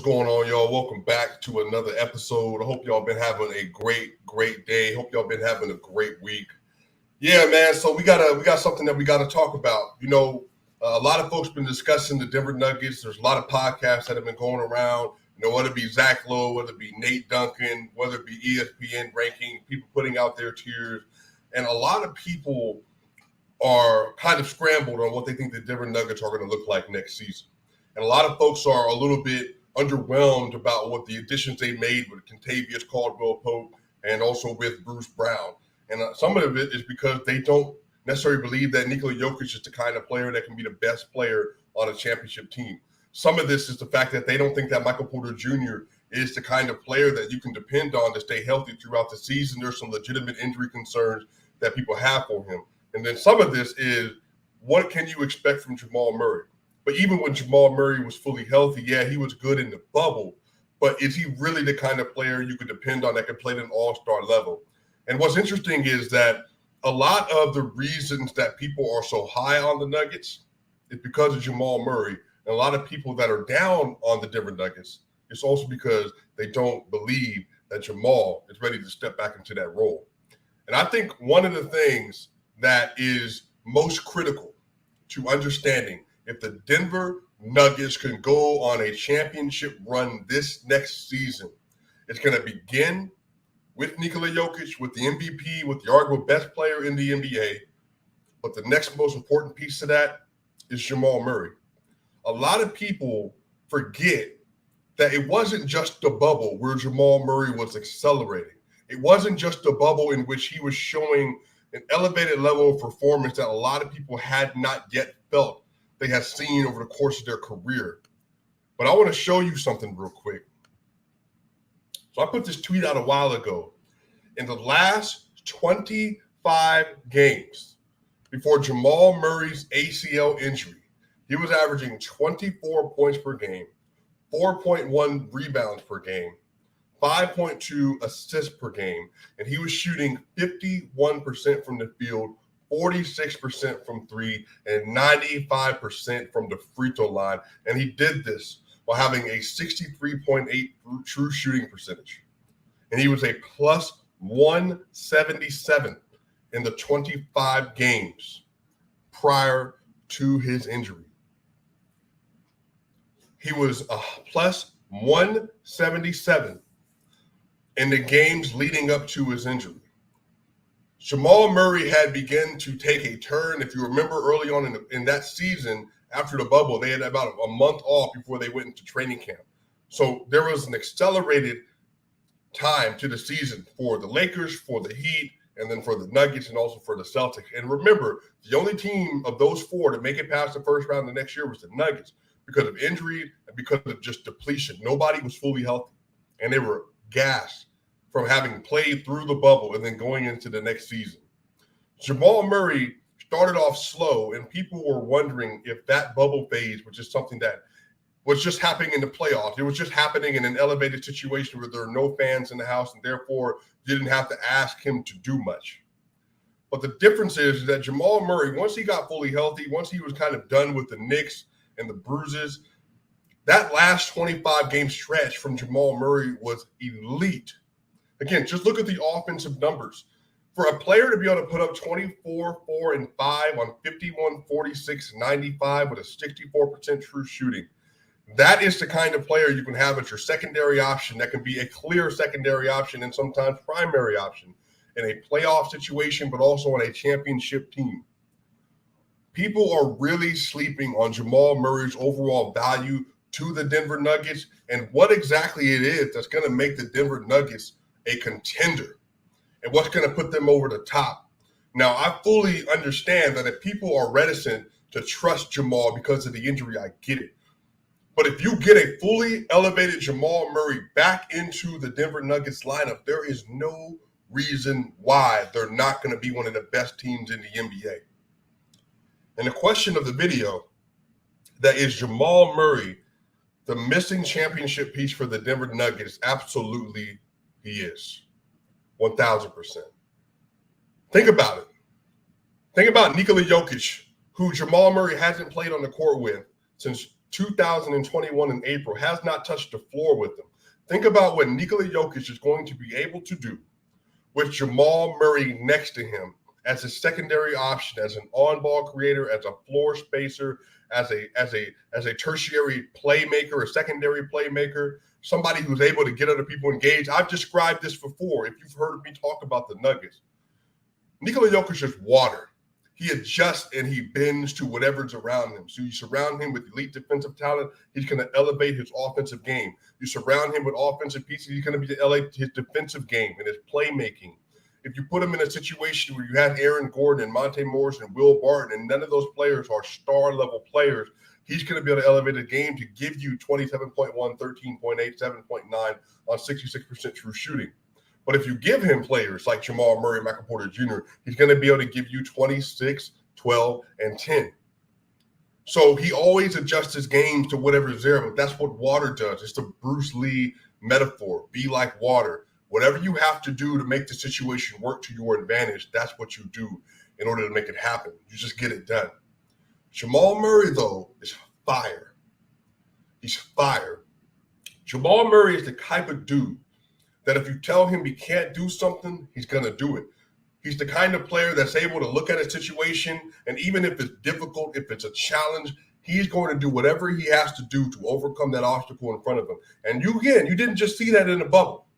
What's going on, y'all? Welcome back to another episode. I hope y'all been having a great day. Hope y'all been having a great week. Yeah, man. So we got something that we got to talk about. A lot of folks been discussing the Denver Nuggets. There's a lot of podcasts that have been going around. Whether it be Zach Lowe, whether it be Nate Duncan, whether it be ESPN ranking, people putting out their tiers, and a lot of people are kind of scrambled on what they think the Denver Nuggets are going to look like next season. And a lot of folks are a little bit underwhelmed about what the additions they made with Kentavious Caldwell-Pope and also with Bruce Brown. And some of it is because they don't necessarily believe that Nikola Jokic is the kind of player that can be the best player on a championship team. Some of this is the fact that they don't think that Michael Porter Jr. is the kind of player that you can depend on to stay healthy throughout the season. There's some legitimate injury concerns that people have for him. And then some of this is, what can you expect from Jamal Murray? But even when Jamal Murray was fully healthy, yeah, he was good in the bubble. But is he really the kind of player you could depend on that can play at an all-star level? And what's interesting is that a lot of the reasons that people are so high on the Nuggets is because of Jamal Murray. And a lot of people that are down on the Denver Nuggets, it's also because they don't believe that Jamal is ready to step back into that role. And I think one of the things that is most critical to understanding if the Denver Nuggets can go on a championship run this next season, it's going to begin with Nikola Jokic, with the MVP, with the arguable best player in the NBA. But the next most important piece of that is Jamal Murray. A lot of people forget that it wasn't just the bubble where Jamal Murray was accelerating. It wasn't just the bubble in which he was showing an elevated level of performance that a lot of people had not yet felt they have seen over the course of their career. But I want to show you something real quick. So I put this tweet out a while ago. In the last 25 games before Jamal Murray's ACL injury, he was averaging 24 points per game, 4.1 rebounds per game, 5.2 assists per game, and he was shooting 51% from the field, 46% from three, and 95% from the free throw line. And he did this while having a 63.8 true shooting percentage. And he was a plus 177 in the 25 games prior to his injury. He was a plus 177 in the games leading up to his injury. Jamal Murray had begun to take a turn. If you remember early on in that season, after the bubble, they had about a month off before they went into training camp. So there was an accelerated time to the season for the Lakers, for the Heat, and then for the Nuggets, and also for the Celtics. And remember, the only team of those four to make it past the first round the next year was the Nuggets because of injury and because of just depletion. Nobody was fully healthy, and they were gassed from having played through the bubble and then going into the next season. Jamal Murray started off slow, and people were wondering if that bubble phase, which is something that was just happening in the playoffs, it was just happening in an elevated situation where there are no fans in the house, and therefore you didn't have to ask him to do much. But the difference is that Jamal Murray, once he got fully healthy, once he was kind of done with the nicks and the bruises, that last 25-game stretch from Jamal Murray was elite. Again, just look at the offensive numbers. For a player to be able to put up 24, 4, and 5 on 51, 46, 95 with a 64% true shooting, that is the kind of player you can have as your secondary option that can be a clear secondary option and sometimes primary option in a playoff situation, but also on a championship team. People are really sleeping on Jamal Murray's overall value to the Denver Nuggets and what exactly it is that's going to make the Denver Nuggets a contender and what's going to put them over the top. Now, I fully understand that if people are reticent to trust Jamal because of the injury, I get it. But if you get a fully elevated Jamal Murray back into the Denver Nuggets lineup, there is no reason why they're not going to be one of the best teams in the NBA. And the question of the video, that is Jamal Murray, the missing championship piece for the Denver Nuggets? Absolutely, he is. 1,000%. Think about it. Think about Nikola Jokic, who Jamal Murray hasn't played on the court with since 2021 in April has not touched the floor with them. Think about what Nikola Jokic is going to be able to do with Jamal Murray next to him as a secondary option, as an on-ball creator, as a floor spacer, as a tertiary playmaker, a secondary playmaker, somebody who's able to get other people engaged. I've described this before. If you've heard me talk about the Nuggets, Nikola Jokic is water. He adjusts and he bends to whatever's around him. So you surround him with elite defensive talent, he's going to elevate his offensive game. You surround him with offensive pieces, he's going to be elevate his defensive game and his playmaking. If you put him in a situation where you have Aaron Gordon and Monte Morris and Will Barton, and none of those players are star-level players, he's going to be able to elevate the game to give you 27.1, 13.8, 7.9 on 66% true shooting. But if you give him players like Jamal Murray, Michael Porter Jr., he's going to be able to give you 26, 12, and 10. So he always adjusts his games to whatever's there, but that's what water does. It's the Bruce Lee metaphor. Be like water. Whatever you have to do to make the situation work to your advantage, that's what you do in order to make it happen. You just get it done. Jamal Murray, though, is fire. He's fire. Jamal Murray is the type of dude that if you tell him he can't do something, he's going to do it. He's the kind of player that's able to look at a situation, and even if it's difficult, if it's a challenge, he's going to do whatever he has to do to overcome that obstacle in front of him. And you didn't just see that in the bubble.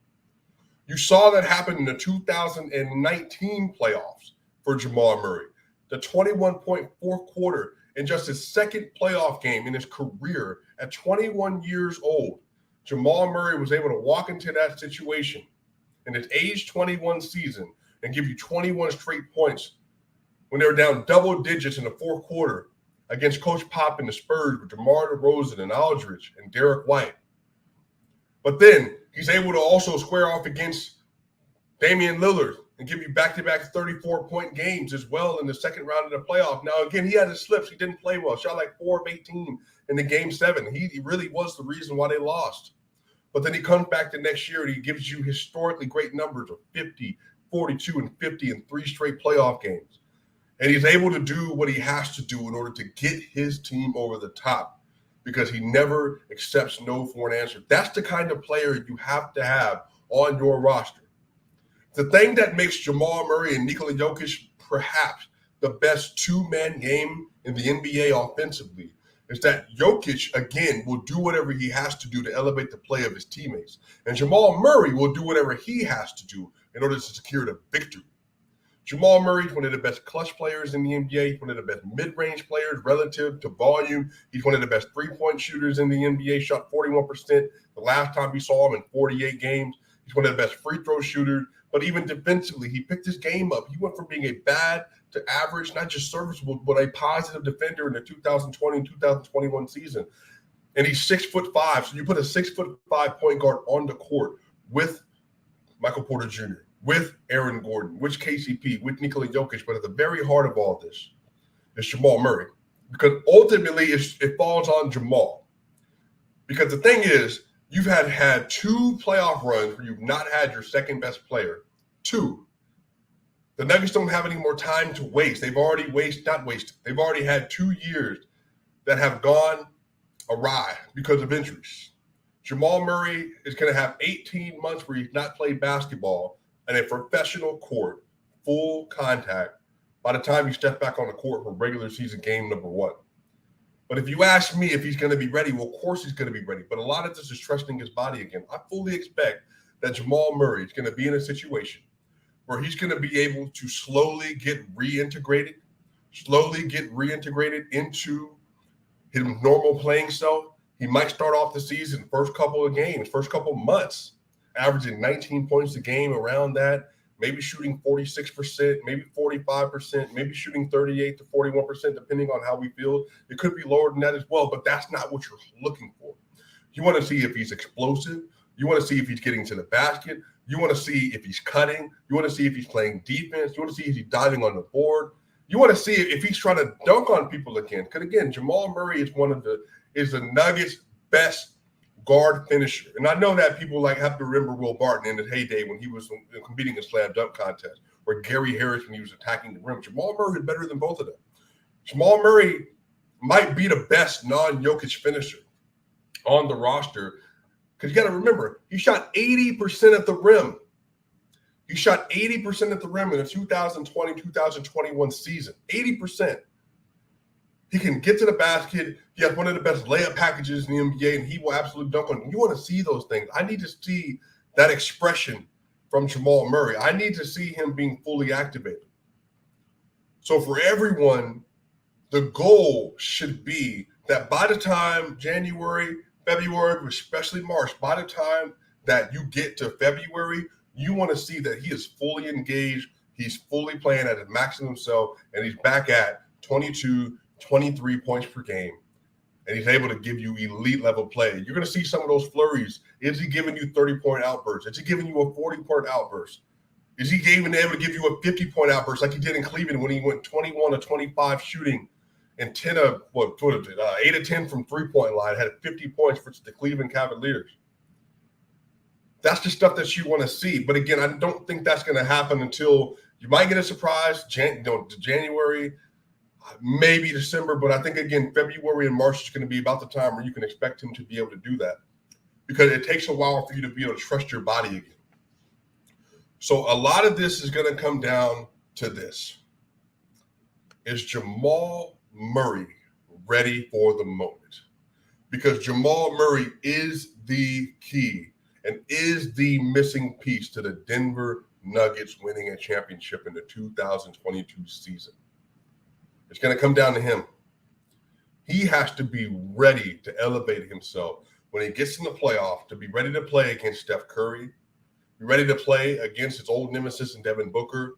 You saw that happen in the 2019 playoffs for Jamal Murray. The 21-point fourth quarter in just his second playoff game in his career at 21 years old. Jamal Murray was able to walk into that situation in his age 21 season and give you 21 straight points when they were down double digits in the fourth quarter against Coach Pop and the Spurs with DeMar DeRozan and Aldridge and Derek White. But then he's able to also square off against Damian Lillard and give you back-to-back 34-point games as well in the second round of the playoff. Now, again, he had his slips. He didn't play well. Shot like 4 of 18 in the game 7. He really was the reason why they lost. But then he comes back the next year and he gives you historically great numbers of 50, 42, and 50 in 3 straight playoff games. And he's able to do what he has to do in order to get his team over the top because he never accepts no for an answer. That's the kind of player you have to have on your roster. The thing that makes Jamal Murray and Nikola Jokic perhaps the best two-man game in the NBA offensively is that Jokic, again, will do whatever he has to do to elevate the play of his teammates. And Jamal Murray will do whatever he has to do in order to secure the victory. Jamal Murray is one of the best clutch players in the NBA. He's one of the best mid-range players relative to volume. He's one of the best three-point shooters in the NBA, shot 41% the last time we saw him in 48 games. He's one of the best free throw shooters. But even defensively, he picked his game up. He went from being a bad to average, not just serviceable, but a positive defender in the 2020 and 2021 season. And he's 6'5". So you put a 6'5" point guard on the court with Michael Porter Jr., with Aaron Gordon, with KCP, with Nikola Jokic. But at the very heart of all this is Jamal Murray. Because ultimately it falls on Jamal. Because the thing is, you've had 2 playoff runs where you've not had your second best player. 2. The Nuggets don't have any more time to waste. They've already They've already had 2 years that have gone awry because of injuries. Jamal Murray is going to have 18 months where he's not played basketball in a professional court, full contact, by the time he steps back on the court for regular season game number 1. But if you ask me if he's going to be ready, well, of course he's going to be ready. But a lot of this is trusting his body again. I fully expect that Jamal Murray is going to be in a situation where he's going to be able to slowly get reintegrated into his normal playing self. He might start off the season, first couple of games, first couple months, averaging 19 points a game, around that, maybe shooting 46%, maybe 45%, maybe shooting 38 to 41%, depending on how we feel. It could be lower than that as well, but that's not what you're looking for. You want to see if he's explosive. You want to see if he's getting to the basket. You want to see if he's cutting. You want to see if he's playing defense. You want to see if he's diving on the board. You want to see if he's trying to dunk on people again. Because, again, Jamal Murray is the Nuggets' best guard finisher. And I know that people have to remember Will Barton in his heyday when he was competing in slam dunk contest, or Gary Harris when he was attacking the rim. Jamal Murray is better than both of them. Jamal Murray might be the best non-Jokic finisher on the roster. Because you got to remember, he shot 80% at the rim. He shot 80% at the rim in the 2020-2021 season. 80%. He can get to the basket. He has one of the best layup packages in the NBA, and he will absolutely dunk on you. You want to see those things. I need to see that expression from Jamal Murray. I need to see him being fully activated. So for everyone, the goal should be that by the time January, February, especially March, by the time that you get to February, you want to see that he is fully engaged, he's fully playing at his maximum self, and he's back at 22, 23 points per game, and he's able to give you elite level play. You're going to see some of those flurries. Is he giving you 30-point outbursts? Is he giving you a 40-point outburst? Is he even able to give you a 50-point outburst like he did in Cleveland when he went 21 of 25 shooting and 8 of 10 from three-point line, had 50 points for the Cleveland Cavaliers? That's the stuff that you want to see. But again, I don't think that's going to happen until you might get a surprise, January, maybe December. But I think, again, February and March is going to be about the time where you can expect him to be able to do that, because it takes a while for you to be able to trust your body again. So a lot of this is going to come down to this. Is Jamal Murray ready for the moment? Because Jamal Murray is the key and is the missing piece to the Denver Nuggets winning a championship in the 2022 season. It's going to come down to him. He has to be ready to elevate himself when he gets in the playoff, to be ready to play against Steph Curry, be ready to play against his old nemesis in Devin Booker,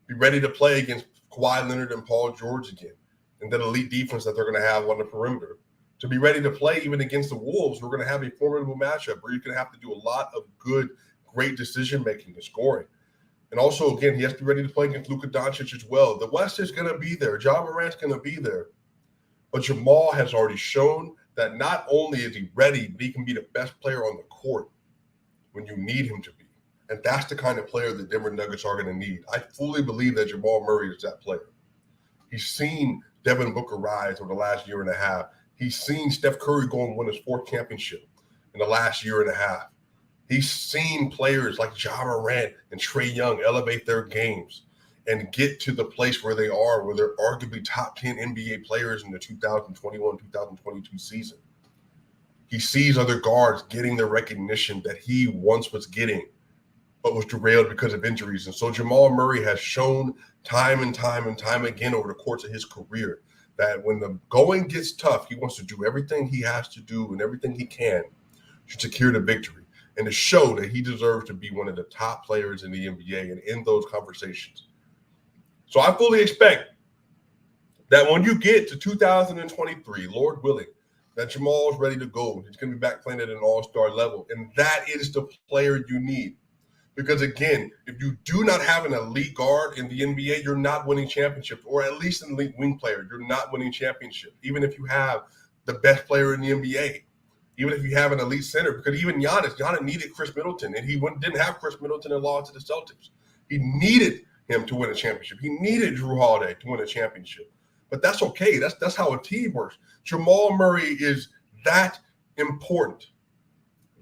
be ready to play against Kawhi Leonard and Paul George again, and that elite defense that they're going to have on the perimeter. To be ready to play even against the Wolves, we're going to have a formidable matchup where you're going to have to do a lot of good, great decision-making and scoring. And also, again, he has to be ready to play against Luka Doncic as well. The West is going to be there. Jamal Morant's going to be there. But Jamal has already shown that not only is he ready, but he can be the best player on the court when you need him to be. And that's the kind of player the Denver Nuggets are going to need. I fully believe that Jamal Murray is that player. He's seen Devin Booker rise over the last year and a half. He's seen Steph Curry go and win his 4th championship in the last year and a half. He's seen players like Jamal Murray and Trae Young elevate their games and get to the place where they are, where they're arguably top 10 NBA players in the 2021-2022 season. He sees other guards getting the recognition that he once was getting, but was derailed because of injuries. And so Jamal Murray has shown time and time and time again over the course of his career that when the going gets tough, he wants to do everything he has to do and everything he can to secure the victory and to show that he deserves to be one of the top players in the NBA and in those conversations. So I fully expect that when you get to 2023, Lord willing, that Jamal is ready to go. He's going to be back playing at an all-star level. And that is the player you need. Because, again, if you do not have an elite guard in the NBA, you're not winning championships, or at least an elite wing player. You're not winning championships, even if you have the best player in the NBA, even if you have an elite center. Because even Giannis needed Chris Middleton, and he didn't have Chris Middleton and lost to the Celtics. He needed him to win a championship. He needed Drew Holiday to win a championship. But that's okay. That's how a team works. Jamal Murray is that important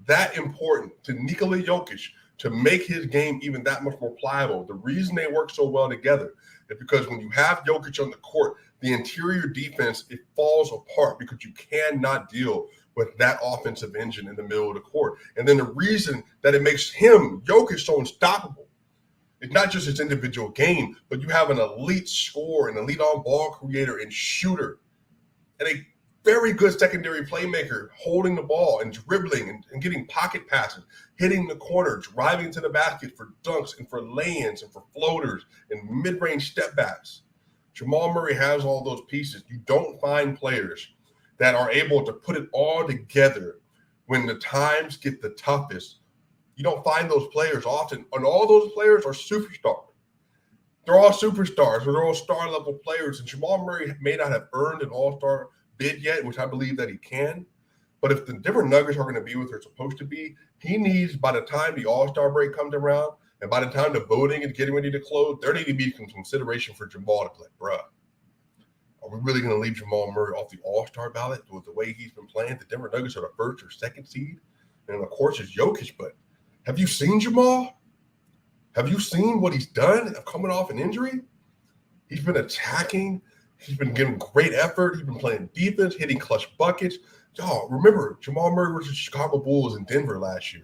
to Nikola Jokic, to make his game even that much more pliable. The reason they work so well together is because when you have Jokic on the court, the interior defense, it falls apart because you cannot deal with that offensive engine in the middle of the court. And then the reason that it makes Jokic, so unstoppable, it's not just his individual game, but you have an elite scorer, an elite on-ball creator and shooter, and a very good secondary playmaker holding the ball and dribbling and getting pocket passes, hitting the corner, driving to the basket for dunks and for lay-ins and for floaters and mid-range step backs. Jamal Murray has all those pieces. You don't find players that are able to put it all together when the times get the toughest. You don't find those players often, and all those players are superstars. They're all superstars, or they're all star-level players, and Jamal Murray may not have earned an all-star bid yet, which I believe that he can. But if the Denver Nuggets are going to be what they're supposed to be, he needs, by the time the All-Star break comes around and by the time the voting is getting ready to close, there need to be some consideration for Jamal to play, bruh. Are we really going to leave Jamal Murray off the All-Star ballot with the way he's been playing? The Denver Nuggets are the first or second seed. And, of course, it's Jokic. But have you seen Jamal? Have you seen what he's done coming off an injury? He's been attacking. He's been giving great effort. He's been playing defense, hitting clutch buckets. Y'all, remember Jamal Murray versus the Chicago Bulls in Denver last year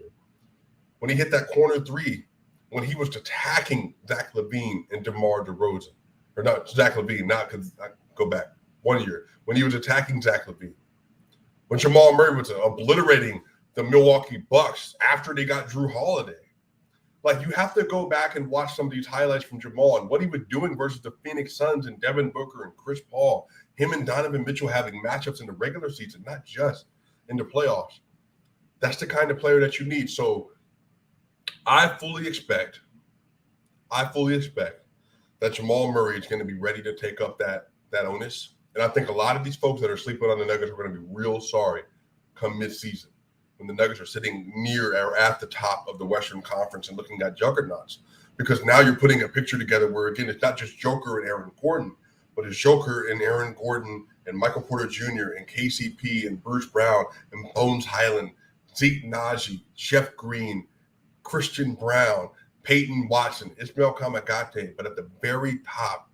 when he hit that corner three, when he was attacking Zach LaVine and DeMar DeRozan. Or not Zach LaVine, not because I go back 1 year, when he was attacking Zach LaVine. When Jamal Murray was obliterating the Milwaukee Bucks after they got Drew Holiday. Like, you have to go back and watch some of these highlights from Jamal and what he was doing versus the Phoenix Suns and Devin Booker and Chris Paul. Him and Donovan Mitchell having matchups in the regular season, not just in the playoffs. That's the kind of player that you need. So I fully expect that Jamal Murray is going to be ready to take up that onus. And I think a lot of these folks that are sleeping on the Nuggets are going to be real sorry come midseason when the Nuggets are sitting near or at the top of the Western Conference and looking at juggernauts. Because now you're putting a picture together where, again, it's not just Joker and Aaron Gordon, but it's Joker and Aaron Gordon and Michael Porter Jr. and KCP and Bruce Brown and Bones Highland, Zeke Naji, Jeff Green, Christian Brown, Peyton Watson, Ismail Kamagate, but at the very top,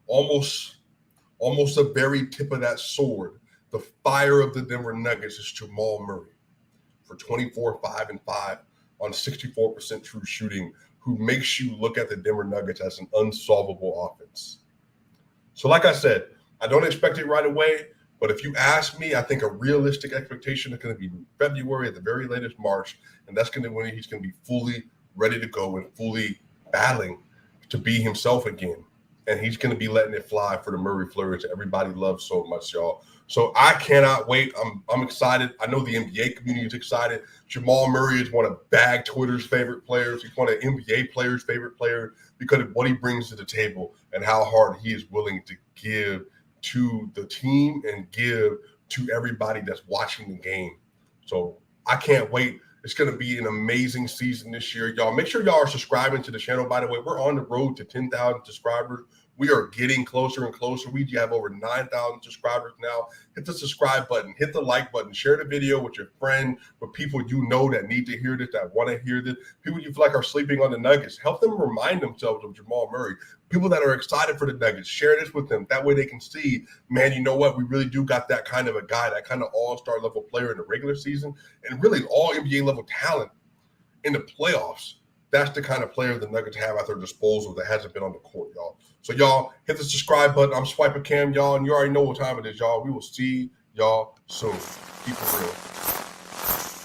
almost the very tip of that sword, the fire of the Denver Nuggets is Jamal Murray for 24, 5, and 5 on 64% true shooting, who makes you look at the Denver Nuggets as an unsolvable offense. So like I said, I don't expect it right away, but if you ask me, I think a realistic expectation is going to be February at the very latest March, and that's going to when he's going to be fully ready to go and fully battling to be himself again. And he's going to be letting it fly for the Murray Flurries that everybody loves so much, y'all. So I cannot wait. I'm excited. I know the NBA community is excited. Jamal Murray is one of Bag Twitter's favorite players. He's one of NBA players' favorite players because of what he brings to the table and how hard he is willing to give to the team and give to everybody that's watching the game. So I can't wait. It's going to be an amazing season this year, y'all. Make sure y'all are subscribing to the channel. By the way, we're on the road to 10,000 subscribers. We are getting closer and closer. We have over 9,000 subscribers now. Hit the subscribe button. Hit the like button. Share the video with your friend, with people you know that need to hear this, that want to hear this. People you feel like are sleeping on the Nuggets. Help them remind themselves of Jamal Murray. People that are excited for the Nuggets. Share this with them. That way they can see, man, you know what? We really do got that kind of a guy, that kind of all-star level player in the regular season, and really all NBA level talent in the playoffs. That's the kind of player the Nuggets have at their disposal that hasn't been on the court, y'all. So, y'all, hit the subscribe button. I'm Swipa Cam, y'all, and you already know what time it is, y'all. We will see y'all soon. Keep it real.